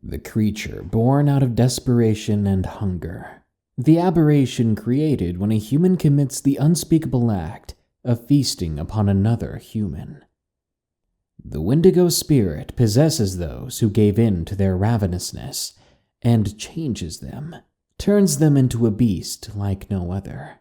The creature born out of desperation and hunger. The aberration created when a human commits the unspeakable act of feasting upon another human. The Wendigo spirit possesses those who gave in to their ravenousness and changes them, turns them into a beast like no other.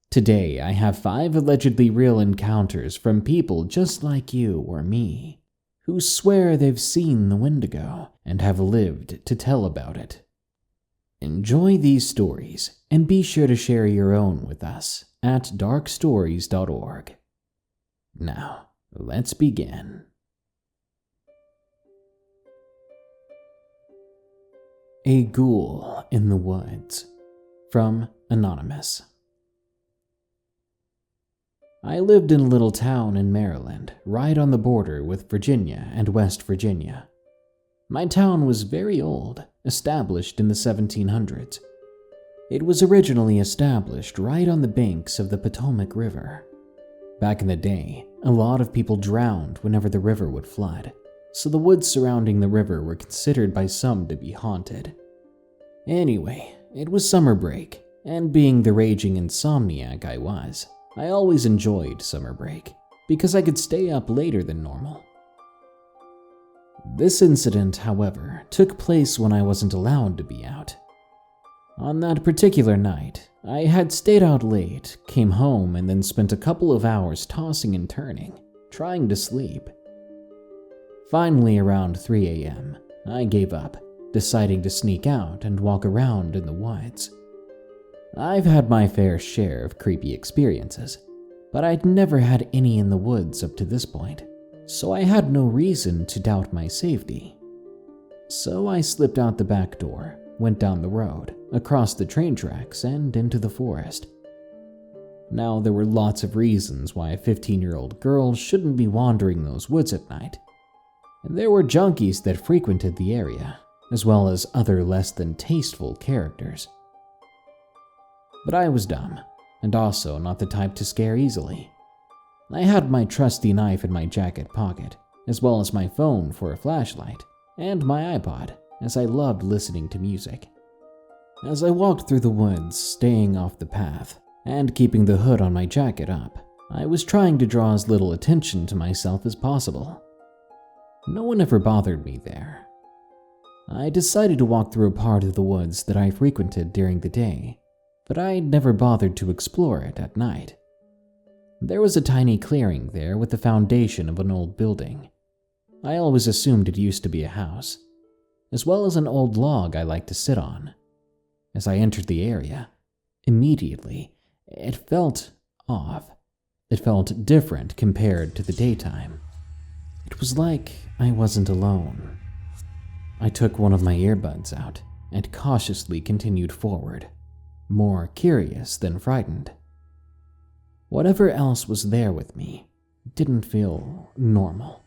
Today, I have 5 allegedly real encounters from people just like you or me, who swear they've seen the Wendigo and have lived to tell about it. Enjoy these stories and be sure to share your own with us at darkstories.org. Now, let's begin. A Ghoul in the Woods, from Anonymous. I lived in a little town in Maryland, right on the border with Virginia and West Virginia. My town was very old, established in the 1700s. It was originally established right on the banks of the Potomac River. Back in the day, a lot of people drowned whenever the river would flood, so the woods surrounding the river were considered by some to be haunted. Anyway, it was summer break, and being the raging insomniac I always enjoyed summer break because I could stay up later than normal. This incident, however, took place when I wasn't allowed to be out. On that particular night, I had stayed out late, came home, and then spent a couple of hours tossing and turning, trying to sleep. Finally, around 3 a.m., I gave up, deciding to sneak out and walk around in the woods. I've had my fair share of creepy experiences, but I'd never had any in the woods up to this point, so I had no reason to doubt my safety. So I slipped out the back door, went down the road, across the train tracks, and into the forest. Now, there were lots of reasons why a 15-year-old girl shouldn't be wandering those woods at night, and there were junkies that frequented the area, as well as other less than tasteful characters. But I was dumb, and also not the type to scare easily. I had my trusty knife in my jacket pocket, as well as my phone for a flashlight, and my iPod, as I loved listening to music. As I walked through the woods, staying off the path, and keeping the hood on my jacket up, I was trying to draw as little attention to myself as possible. No one ever bothered me there. I decided to walk through a part of the woods that I frequented during the day, but I never bothered to explore it at night. There was a tiny clearing there with the foundation of an old building. I always assumed it used to be a house, as well as an old log I liked to sit on. As I entered the area, immediately, it felt off. It felt different compared to the daytime. It was like I wasn't alone. I took one of my earbuds out and cautiously continued forward, more curious than frightened. Whatever else was there with me didn't feel normal,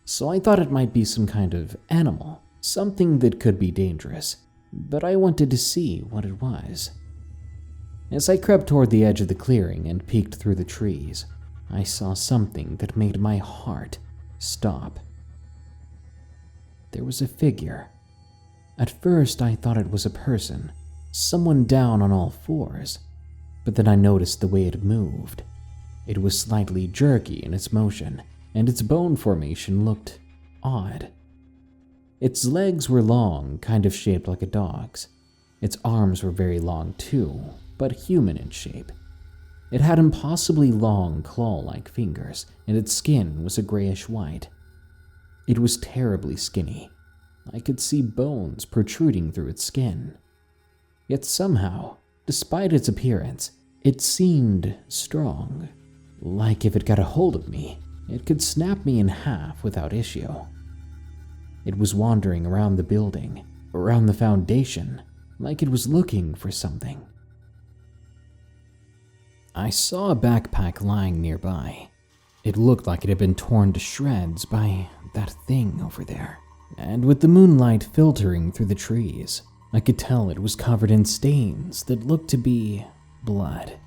so I thought it might be some kind of animal, something that could be dangerous, but I wanted to see what it was. As I crept toward the edge of the clearing and peeked through the trees, I saw something that made my heart stop. There was a figure. At first, I thought it was a person, someone down on all fours, but then I noticed the way it moved. It was slightly jerky in its motion, and its bone formation looked odd. Its legs were long, kind of shaped like a dog's. Its arms were very long too, but human in shape. It had impossibly long claw-like fingers, and its skin was a grayish white. It was terribly skinny. I could see bones protruding through its skin. Yet somehow, despite its appearance, it seemed strong. Like if it got a hold of me, it could snap me in half without issue. It was wandering around the building, around the foundation, like it was looking for something. I saw a backpack lying nearby. It looked like it had been torn to shreds by that thing over there. And with the moonlight filtering through the trees, I could tell it was covered in stains that looked to be blood.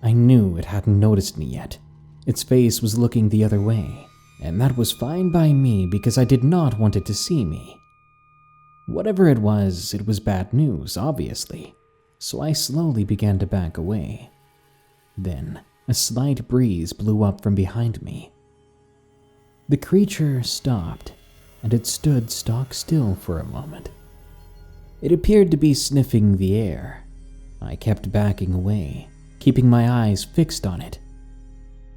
I knew it hadn't noticed me yet. Its face was looking the other way, and that was fine by me because I did not want it to see me. Whatever it was bad news, obviously, so I slowly began to back away. Then, a slight breeze blew up from behind me. The creature stopped, and it stood stock still for a moment. It appeared to be sniffing the air. I kept backing away, keeping my eyes fixed on it.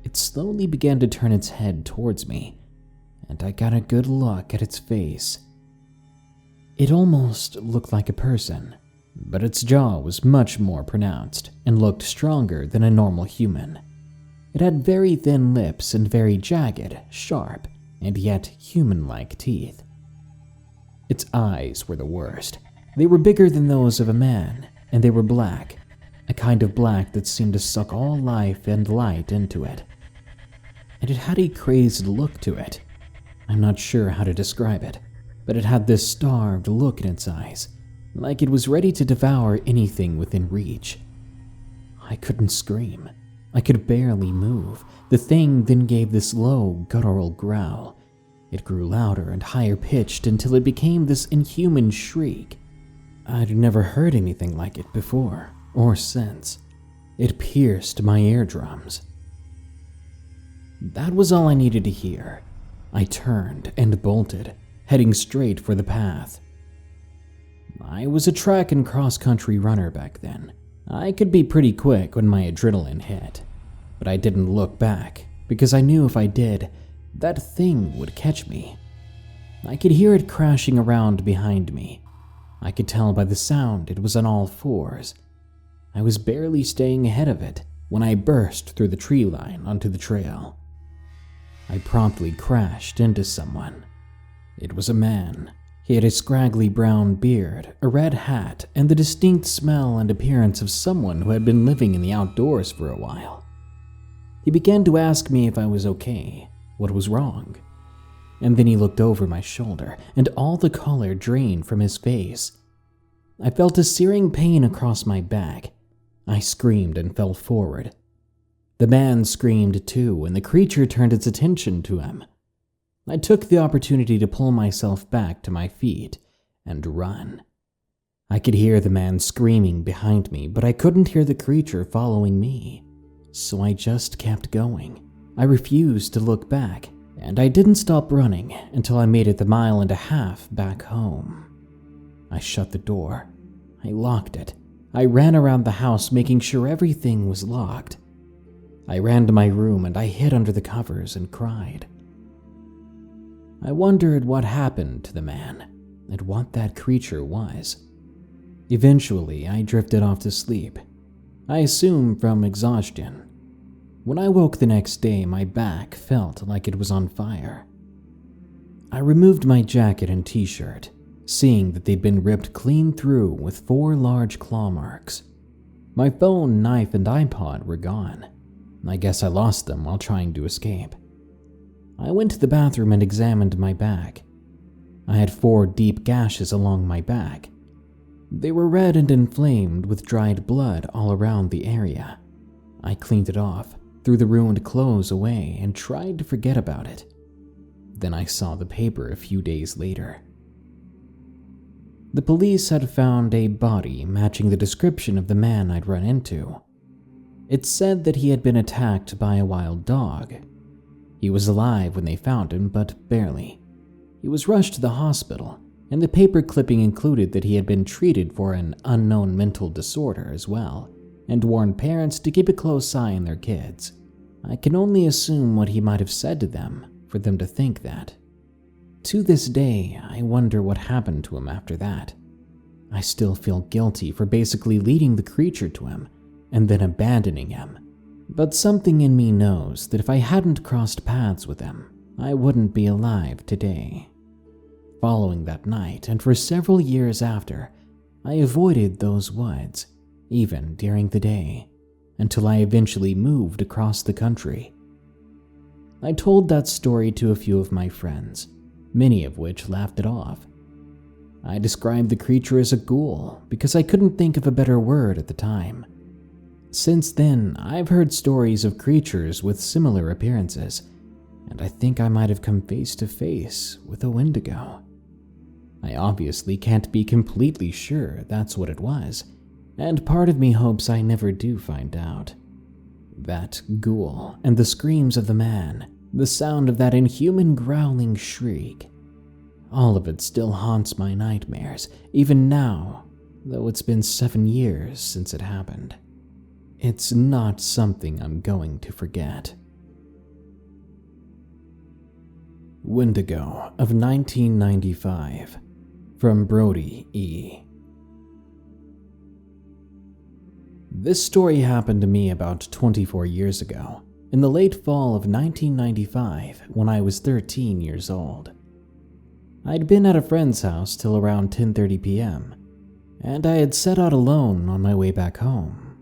It slowly began to turn its head towards me, and I got a good look at its face. It almost looked like a person, but its jaw was much more pronounced and looked stronger than a normal human. It had very thin lips and very jagged, sharp, and yet human-like teeth. Its eyes were the worst. They were bigger than those of a man, and they were black, a kind of black that seemed to suck all life and light into it. And it had a crazed look to it. I'm not sure how to describe it, but it had this starved look in its eyes, like it was ready to devour anything within reach. I couldn't scream. I could barely move. The thing then gave this low, guttural growl. It grew louder and higher pitched until it became this inhuman shriek. I'd never heard anything like it before, or since. It pierced my eardrums. That was all I needed to hear. I turned and bolted, heading straight for the path. I was a track and cross-country runner back then. I could be pretty quick when my adrenaline hit, but I didn't look back because I knew if I did, that thing would catch me. I could hear it crashing around behind me. I could tell by the sound it was on all fours. I was barely staying ahead of it when I burst through the tree line onto the trail. I promptly crashed into someone. It was a man. He had a scraggly brown beard, a red hat, and the distinct smell and appearance of someone who had been living in the outdoors for a while. He began to ask me if I was okay, what was wrong. And then he looked over my shoulder, and all the color drained from his face. I felt a searing pain across my back. I screamed and fell forward. The man screamed too, and the creature turned its attention to him. I took the opportunity to pull myself back to my feet and run. I could hear the man screaming behind me, but I couldn't hear the creature following me, so I just kept going. I refused to look back, and I didn't stop running until I made it the 1.5 miles back home. I shut the door. I locked it. I ran around the house making sure everything was locked. I ran to my room and I hid under the covers and cried. I wondered what happened to the man and what that creature was. Eventually, I drifted off to sleep. I assume from exhaustion. When I woke the next day, my back felt like it was on fire. I removed my jacket and t-shirt, seeing that they'd been ripped clean through with 4 large claw marks. My phone, knife, and iPod were gone. I guess I lost them while trying to escape. I went to the bathroom and examined my back. I had 4 deep gashes along my back. They were red and inflamed with dried blood all around the area. I cleaned it off, threw the ruined clothes away, and tried to forget about it. Then I saw the paper a few days later. The police had found a body matching the description of the man I'd run into. It said that he had been attacked by a wild dog. He was alive when they found him, but barely. He was rushed to the hospital, and the paper clipping included that he had been treated for an unknown mental disorder as well, and warned parents to keep a close eye on their kids. I can only assume what he might have said to them for them to think that. To this day, I wonder what happened to him after that. I still feel guilty for basically leading the creature to him and then abandoning him. But something in me knows that if I hadn't crossed paths with him, I wouldn't be alive today. Following that night, and for several years after, I avoided those woods, even during the day, until I eventually moved across the country. I told that story to a few of my friends, many of which laughed it off. I described the creature as a ghoul because I couldn't think of a better word at the time. Since then, I've heard stories of creatures with similar appearances, and I think I might have come face to face with a Wendigo. I I obviously can't be completely sure that's what it was, and part of me hopes I never do find out. That ghoul and the screams of the man, the sound of that inhuman growling shriek, all of it still haunts my nightmares, even now, though it's been 7 years since it happened. It's not something I'm going to forget. Wendigo of 1995, from Brody E. This story happened to me about 24 years ago, in the late fall of 1995 when I was 13 years old. I'd been at a friend's house till around 10:30 p.m., and I had set out alone on my way back home.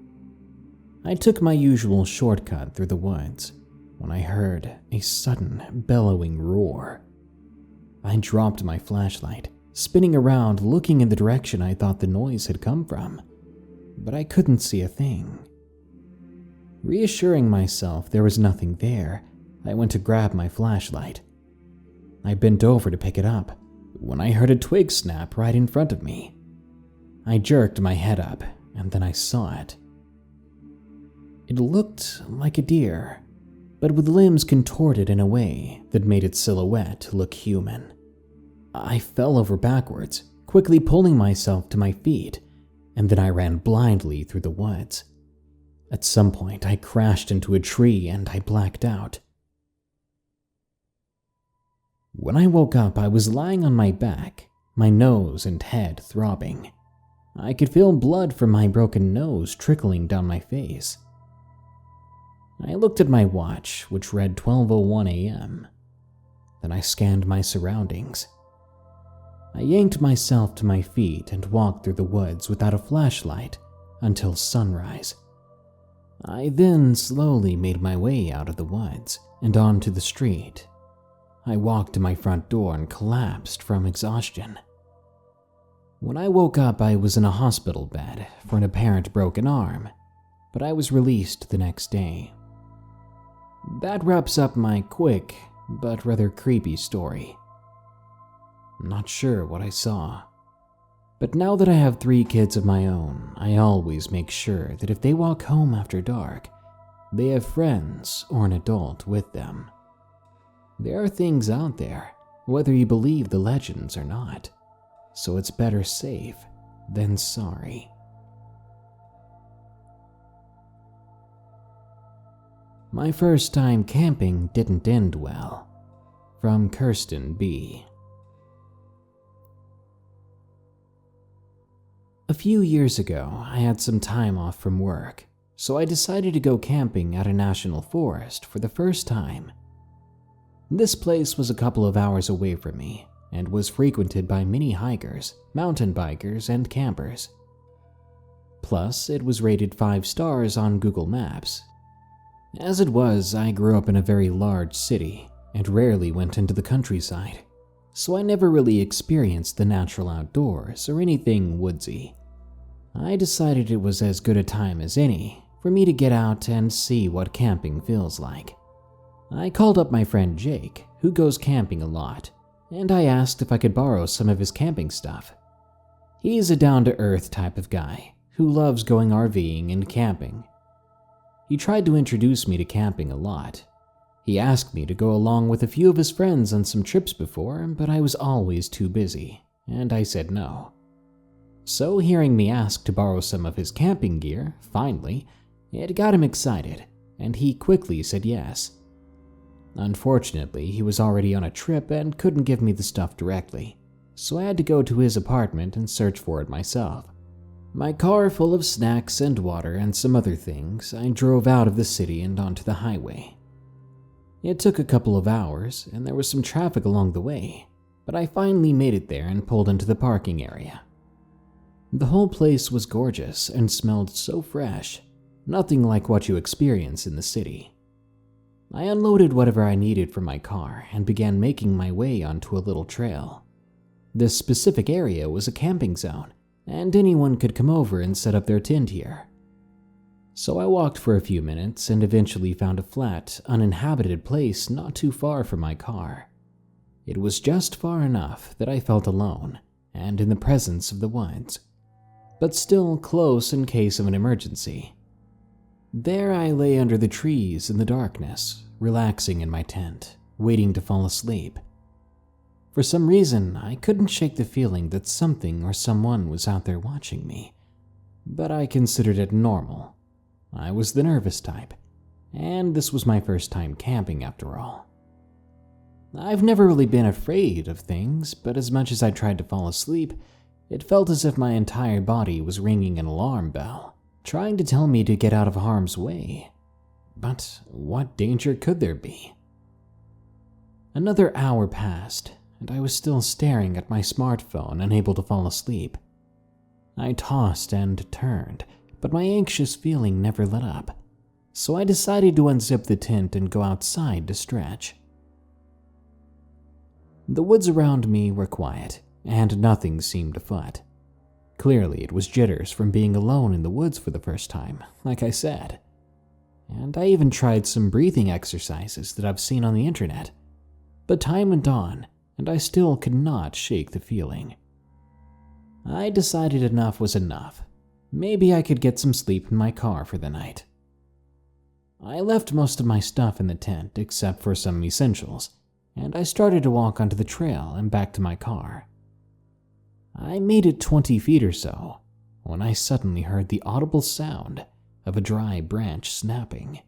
I took my usual shortcut through the woods when I heard a sudden bellowing roar. I dropped my flashlight, spinning around looking in the direction I thought the noise had come from, but I couldn't see a thing. Reassuring myself there was nothing there, I went to grab my flashlight. I bent over to pick it up when I heard a twig snap right in front of me. I jerked my head up, and then I saw it. It looked like a deer, but with limbs contorted in a way that made its silhouette look human. I fell over backwards, quickly pulling myself to my feet, and then I ran blindly through the woods. At some point, I crashed into a tree and I blacked out. When I woke up, I was lying on my back, my nose and head throbbing. I could feel blood from my broken nose trickling down my face. I looked at my watch, which read 12:01 a.m. Then I scanned my surroundings. I yanked myself to my feet and walked through the woods without a flashlight until sunrise. I then slowly made my way out of the woods and onto the street. I walked to my front door and collapsed from exhaustion. When I woke up, I was in a hospital bed for an apparent broken arm, but I was released the next day. That wraps up my quick but rather creepy story. I'm not sure what I saw, but now that I have 3 kids of my own, I always make sure that if they walk home after dark, they have friends or an adult with them. There are things out there, whether you believe the legends or not, so it's better safe than sorry. My first time camping didn't end well. From Kirsten B. A few years ago, I had some time off from work, so I decided to go camping at a national forest for the first time. This place was a couple of hours away from me and was frequented by many hikers, mountain bikers, and campers. Plus, it was rated 5 stars on Google Maps. As it was, I grew up in a very large city and rarely went into the countryside, so I never really experienced the natural outdoors or anything woodsy. I decided it was as good a time as any for me to get out and see what camping feels like. I called up my friend Jake, who goes camping a lot, and I asked if I could borrow some of his camping stuff. He's a down-to-earth type of guy who loves going RVing and camping. He tried to introduce me to camping a lot. He asked me to go along with a few of his friends on some trips before, but I was always too busy, and I said no. So hearing me ask to borrow some of his camping gear, finally, it got him excited, and he quickly said yes. Unfortunately, he was already on a trip and couldn't give me the stuff directly, so I had to go to his apartment and search for it myself. My car full of snacks and water and some other things, I drove out of the city and onto the highway. It took a couple of hours, and there was some traffic along the way, but I finally made it there and pulled into the parking area. The whole place was gorgeous and smelled so fresh, nothing like what you experience in the city. I unloaded whatever I needed from my car and began making my way onto a little trail. This specific area was a camping zone, and anyone could come over and set up their tent here. So I walked for a few minutes and eventually found a flat, uninhabited place not too far from my car. It was just far enough that I felt alone, and in the presence of the woods, but still close in case of an emergency. There I lay under the trees in the darkness, relaxing in my tent, waiting to fall asleep. For some reason, I couldn't shake the feeling that something or someone was out there watching me, but I considered it normal. I was the nervous type, and this was my first time camping after all. I've never really been afraid of things, but as much as I tried to fall asleep, it felt as if my entire body was ringing an alarm bell, trying to tell me to get out of harm's way. But what danger could there be? Another hour passed, and I was still staring at my smartphone, unable to fall asleep. I tossed and turned, but my anxious feeling never let up, so I decided to unzip the tent and go outside to stretch. The woods around me were quiet, and nothing seemed afoot. Clearly, it was jitters from being alone in the woods for the first time, like I said. And I even tried some breathing exercises that I've seen on the internet. But time went on, and I still could not shake the feeling. I decided enough was enough. Maybe I could get some sleep in my car for the night. I left most of my stuff in the tent except for some essentials, and I started to walk onto the trail and back to my car. I made it 20 feet or so when I suddenly heard the audible sound of a dry branch snapping.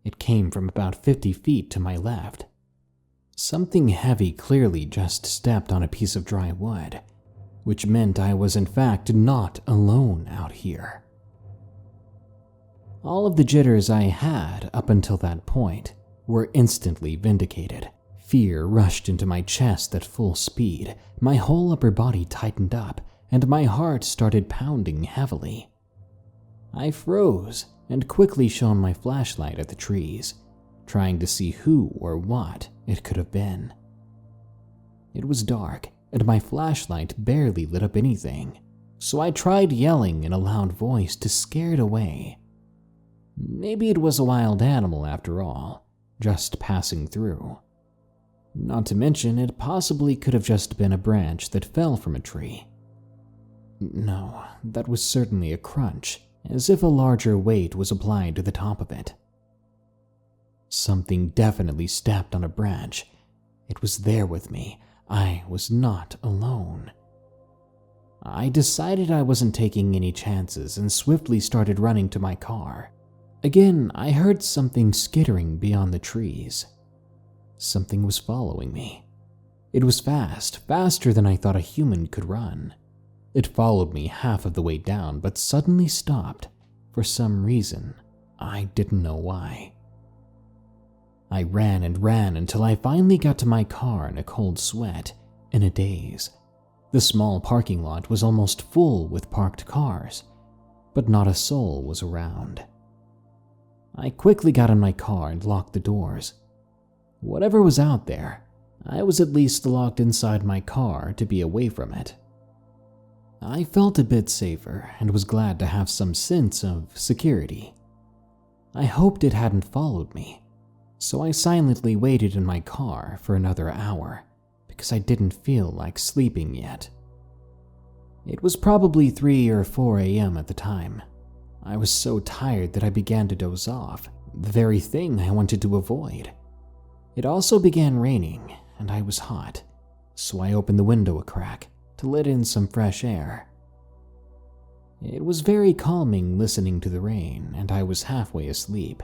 It came from about 50 feet to my left. Something heavy clearly just stepped on a piece of dry wood, which meant I was in fact not alone out here. All of the jitters I had up until that point were instantly vindicated. Fear rushed into my chest at full speed, my whole upper body tightened up, and my heart started pounding heavily. I froze and quickly shone my flashlight at the trees, trying to see who or what it could have been. It was dark, and my flashlight barely lit up anything, so I tried yelling in a loud voice to scare it away. Maybe it was a wild animal after all, just passing through. Not to mention, it possibly could have just been a branch that fell from a tree. No, that was certainly a crunch, as if a larger weight was applied to the top of it. Something definitely stepped on a branch. It was there with me. I was not alone. I decided I wasn't taking any chances and swiftly started running to my car. Again, I heard something skittering beyond the trees. Something was following me. It was fast, faster than I thought a human could run. It followed me half of the way down, but suddenly stopped, for some reason. I didn't know why. I ran and ran until I finally got to my car in a cold sweat, in a daze. The small parking lot was almost full with parked cars, but not a soul was around. I quickly got in my car and locked the doors. Whatever was out there, I was at least locked inside my car to be away from it. I felt a bit safer and was glad to have some sense of security. I hoped it hadn't followed me, so I silently waited in my car for another hour because I didn't feel like sleeping yet. It was probably 3 or 4 a.m. at the time. I was so tired that I began to doze off, the very thing I wanted to avoid. It also began raining, and I was hot, so I opened the window a crack to let in some fresh air. It was very calming listening to the rain, and I was halfway asleep.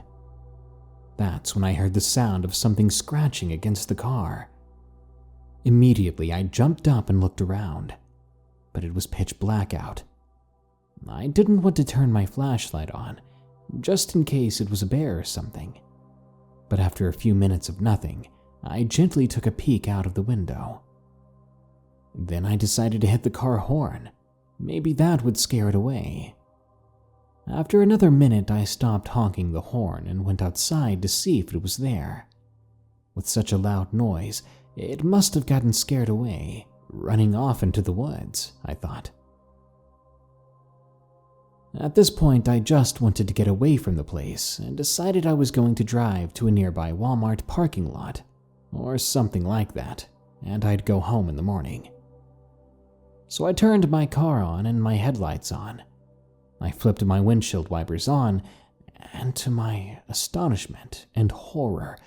That's when I heard the sound of something scratching against the car. Immediately, I jumped up and looked around, but it was pitch black out. I didn't want to turn my flashlight on, just in case it was a bear or something. But after a few minutes of nothing, I gently took a peek out of the window. Then I decided to hit the car horn. Maybe that would scare it away. After another minute, I stopped honking the horn and went outside to see if it was there. With such a loud noise, it must have gotten scared away, running off into the woods, I thought. At this point, I just wanted to get away from the place and decided I was going to drive to a nearby Walmart parking lot, or something like that, and I'd go home in the morning. so I turned my car on and my headlights on. I flipped my windshield wipers on, and to my astonishment and horror,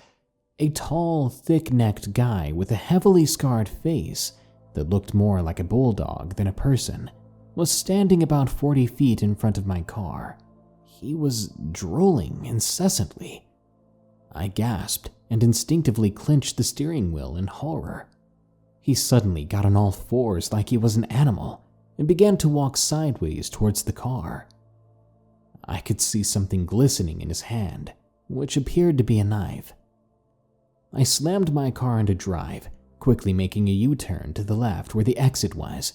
a tall, thick-necked guy with a heavily scarred face that looked more like a bulldog than a person was standing about 40 feet in front of my car. He was drooling incessantly. I gasped and instinctively clenched the steering wheel in horror. He suddenly got on all fours like he was an animal and began to walk sideways towards the car. I could see something glistening in his hand, which appeared to be a knife. I slammed my car into drive, quickly making a U-turn to the left where the exit was.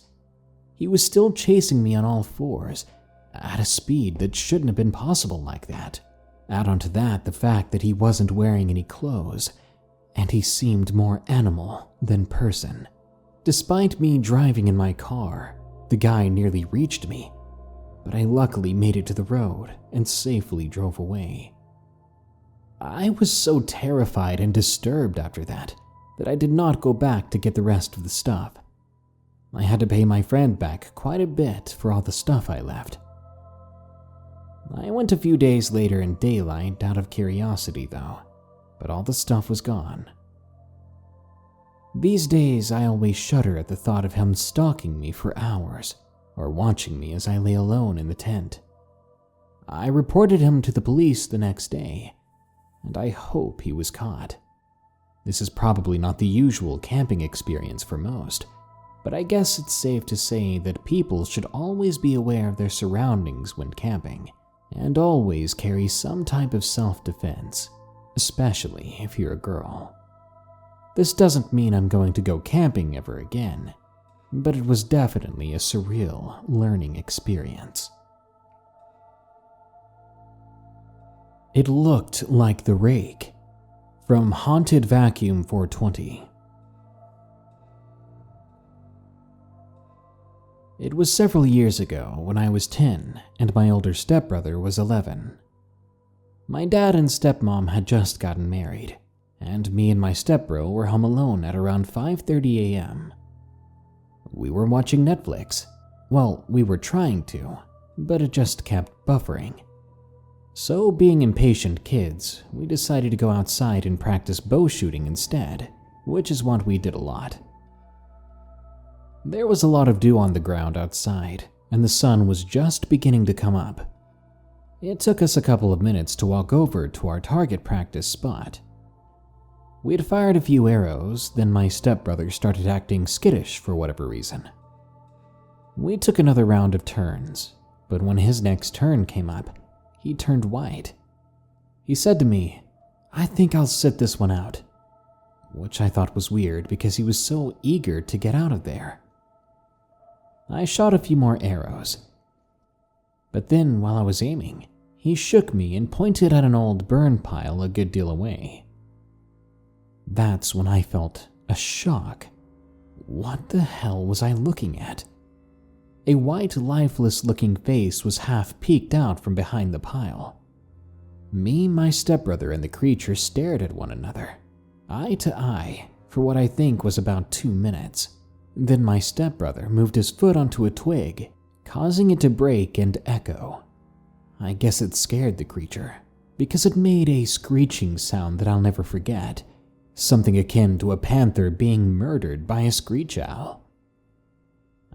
He was still chasing me on all fours, at a speed that shouldn't have been possible like that. Add onto that the fact that he wasn't wearing any clothes, and he seemed more animal than person. Despite me driving in my car, the guy nearly reached me, but I luckily made it to the road and safely drove away. I was so terrified and disturbed after that I did not go back to get the rest of the stuff. I had to pay my friend back quite a bit for all the stuff I left. I went a few days later in daylight out of curiosity though, but all the stuff was gone. These days I always shudder at the thought of him stalking me for hours or watching me as I lay alone in the tent. I reported him to the police the next day, and I hope he was caught. This is probably not the usual camping experience for most, but I guess it's safe to say that people should always be aware of their surroundings when camping, and always carry some type of self-defense, especially if you're a girl. This doesn't mean I'm going to go camping ever again, but it was definitely a surreal learning experience. It looked like the rake, from Haunted Vacuum 420. It was several years ago when I was 10 and my older stepbrother was 11. My dad and stepmom had just gotten married, and me and my stepbro were home alone at around 5:30 a.m. We were watching Netflix. Well, we were trying to, but it just kept buffering. So, being impatient kids, we decided to go outside and practice bow shooting instead, which is what we did a lot. There was a lot of dew on the ground outside, and the sun was just beginning to come up. It took us a couple of minutes to walk over to our target practice spot. We had fired a few arrows, then my stepbrother started acting skittish for whatever reason. We took another round of turns, but when his next turn came up, he turned white. He said to me, "I think I'll sit this one out," which I thought was weird because he was so eager to get out of there. I shot a few more arrows, but then while I was aiming, he shook me and pointed at an old burn pile a good deal away. That's when I felt a shock. What the hell was I looking at? A white, lifeless-looking face was half peeked out from behind the pile. Me, my stepbrother, and the creature stared at one another, eye to eye, for what I think was about 2 minutes. Then my stepbrother moved his foot onto a twig, causing it to break and echo. I guess it scared the creature, because it made a screeching sound that I'll never forget, something akin to a panther being murdered by a screech owl.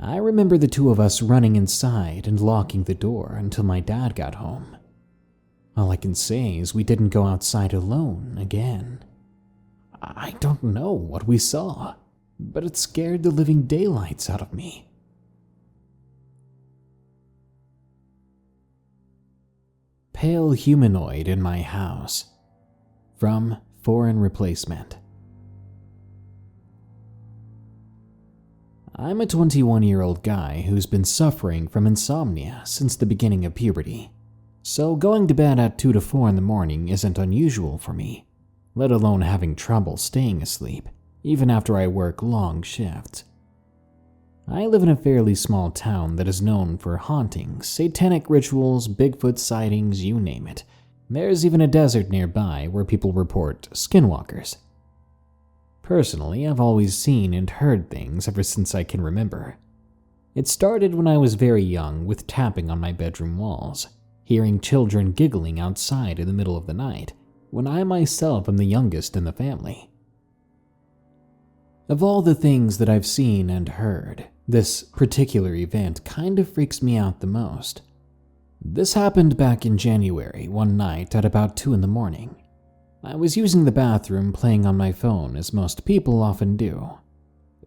I remember the two of us running inside and locking the door until my dad got home. All I can say is we didn't go outside alone again. I don't know what we saw, but it scared the living daylights out of me. Pale Humanoid in My House, from ForeignReplacement. I'm a 21-year-old guy who's been suffering from insomnia since the beginning of puberty, so going to bed at 2 to 4 in the morning isn't unusual for me, let alone having trouble staying asleep, even after I work long shifts. I live in a fairly small town that is known for hauntings, satanic rituals, Bigfoot sightings, you name it. There's even a desert nearby where people report skinwalkers. Personally, I've always seen and heard things ever since I can remember. It started when I was very young with tapping on my bedroom walls, hearing children giggling outside in the middle of the night, when I myself am the youngest in the family. Of all the things that I've seen and heard, this particular event kind of freaks me out the most. This happened back in January, one night at about 2 in the morning. I was using the bathroom playing on my phone, as most people often do,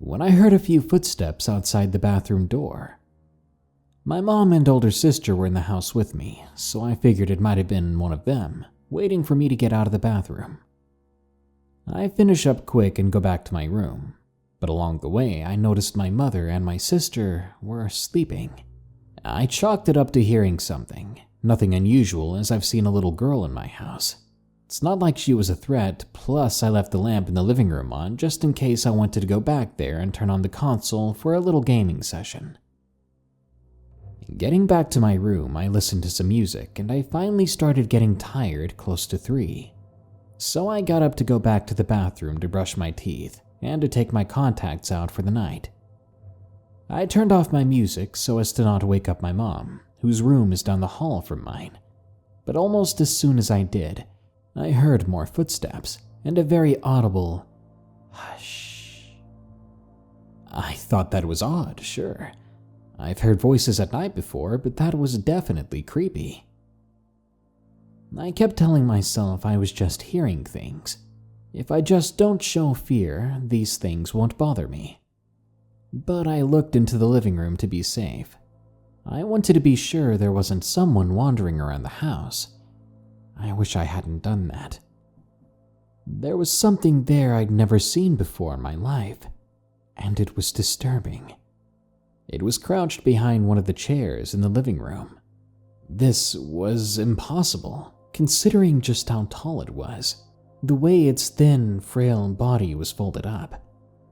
when I heard a few footsteps outside the bathroom door. My mom and older sister were in the house with me, so I figured it might have been one of them, waiting for me to get out of the bathroom. I finish up quick and go back to my room, but along the way I noticed my mother and my sister were sleeping. I chalked it up to hearing something, nothing unusual as I've seen a little girl in my house. It's not like she was a threat, plus I left the lamp in the living room on just in case I wanted to go back there and turn on the console for a little gaming session. Getting back to my room, I listened to some music and I finally started getting tired close to 3. So I got up to go back to the bathroom to brush my teeth and to take my contacts out for the night. I turned off my music so as to not wake up my mom, whose room is down the hall from mine. But almost as soon as I did, I heard more footsteps and a very audible hush. I thought that was odd, sure. I've heard voices at night before, but that was definitely creepy. I kept telling myself I was just hearing things. If I just don't show fear, these things won't bother me. But I looked into the living room to be safe. I wanted to be sure there wasn't someone wandering around the house. I wish I hadn't done that. There was something there I'd never seen before in my life, and it was disturbing. It was crouched behind one of the chairs in the living room. This was impossible, considering just how tall it was. The way its thin, frail body was folded up,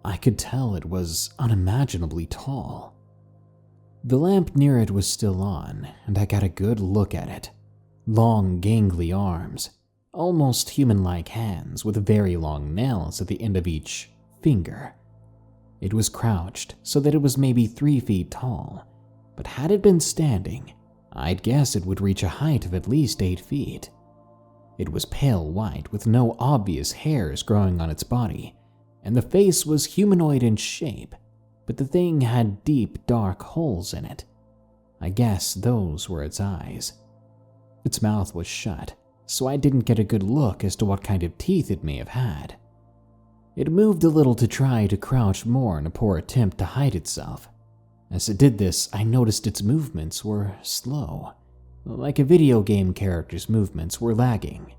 I could tell it was unimaginably tall. The lamp near it was still on, and I got a good look at it. Long, gangly arms, almost human-like hands with very long nails at the end of each finger. It was crouched so that it was maybe 3 feet tall, but had it been standing, I'd guess it would reach a height of at least 8 feet. It was pale white with no obvious hairs growing on its body, and the face was humanoid in shape, but the thing had deep, dark holes in it. I guess those were its eyes. Its mouth was shut, so I didn't get a good look as to what kind of teeth it may have had. It moved a little to try to crouch more in a poor attempt to hide itself. As it did this, I noticed its movements were slow, like a video game character's movements were lagging.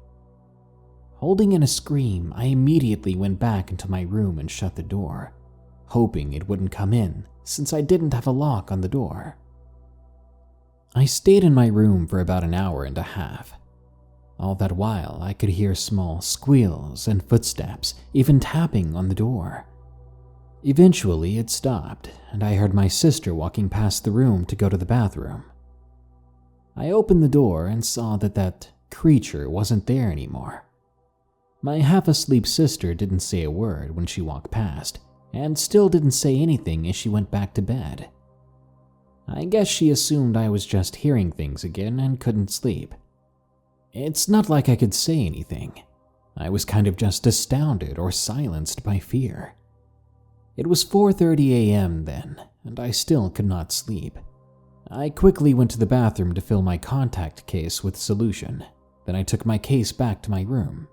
Holding in a scream, I immediately went back into my room and shut the door, hoping it wouldn't come in since I didn't have a lock on the door. I stayed in my room for about an hour and a half. All that while, I could hear small squeals and footsteps, even tapping on the door. Eventually, it stopped, and I heard my sister walking past the room to go to the bathroom. I opened the door and saw that creature wasn't there anymore. My half-asleep sister didn't say a word when she walked past, and still didn't say anything as she went back to bed. I guess she assumed I was just hearing things again and couldn't sleep. It's not like I could say anything. I was kind of just astounded or silenced by fear. It was 4:30 a.m. then, and I still could not sleep. I quickly went to the bathroom to fill my contact case with solution. Then I took my case back to my room.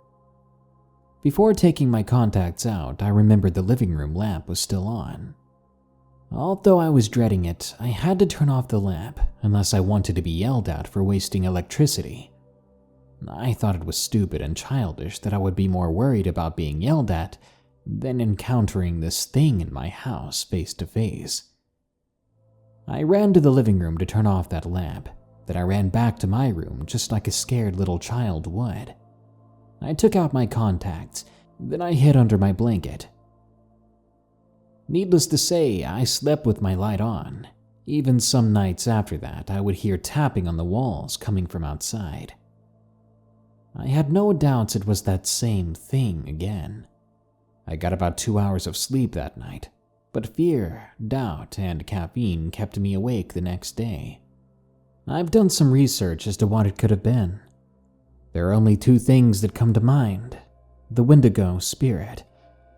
Before taking my contacts out, I remembered the living room lamp was still on. Although I was dreading it, I had to turn off the lamp unless I wanted to be yelled at for wasting electricity. I thought it was stupid and childish that I would be more worried about being yelled at than encountering this thing in my house face to face. I ran to the living room to turn off that lamp, then I ran back to my room just like a scared little child would. I took out my contacts, then I hid under my blanket. Needless to say, I slept with my light on. Even some nights after that, I would hear tapping on the walls coming from outside. I had no doubts it was that same thing again. I got about 2 hours of sleep that night, but fear, doubt, and caffeine kept me awake the next day. I've done some research as to what it could have been. There are only two things that come to mind: the Wendigo spirit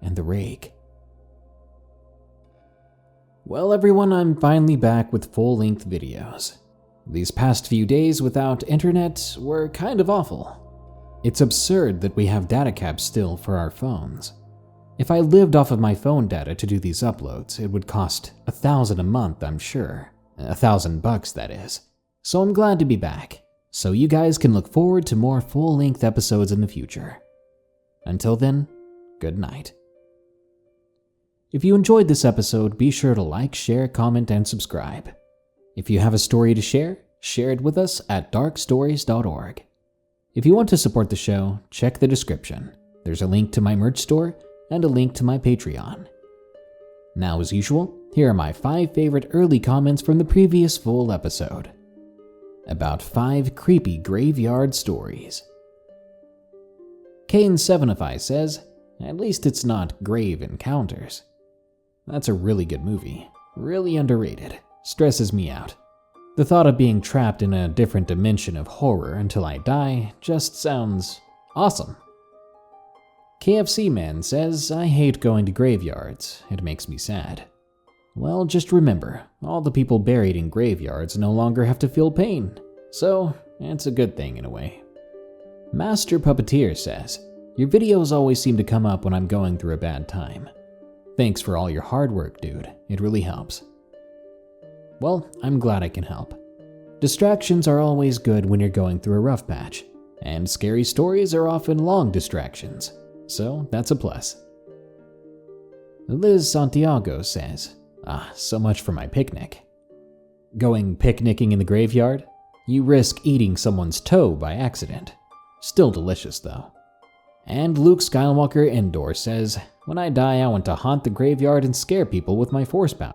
and the rake. Well, everyone, I'm finally back with full-length videos. These past few days without internet were kind of awful. It's absurd that we have data caps still for our phones. If I lived off of my phone data to do these uploads, it would cost $1,000 a month, I'm sure. $1,000, that is. So I'm glad to be back, so you guys can look forward to more full-length episodes in the future. Until then, good night. If you enjoyed this episode, be sure to like, share, comment, and subscribe. If you have a story to share it with us at darkstories.org. If you want to support the show, check the description. There's a link to my merch store and a link to my Patreon. Now, as usual, here are my 5 favorite early comments from the previous full episode. About 5 creepy graveyard stories. Kane7ify says, "At least it's not Grave Encounters." That's a really good movie. Really underrated. Stresses me out. The thought of being trapped in a different dimension of horror until I die just sounds awesome. KFC Man says, "I hate going to graveyards. It makes me sad." Well, just remember, all the people buried in graveyards no longer have to feel pain. So, it's a good thing in a way. Master Puppeteer says, "Your videos always seem to come up when I'm going through a bad time. Thanks for all your hard work, dude. It really helps." Well, I'm glad I can help. Distractions are always good when you're going through a rough patch, and scary stories are often long distractions. So that's a plus. Liz Santiago says, "So much for my picnic." Going picnicking in the graveyard? You risk eating someone's toe by accident. Still delicious though. And Luke Skywalker Indoor says, "When I die, I want to haunt the graveyard and scare people with my force power."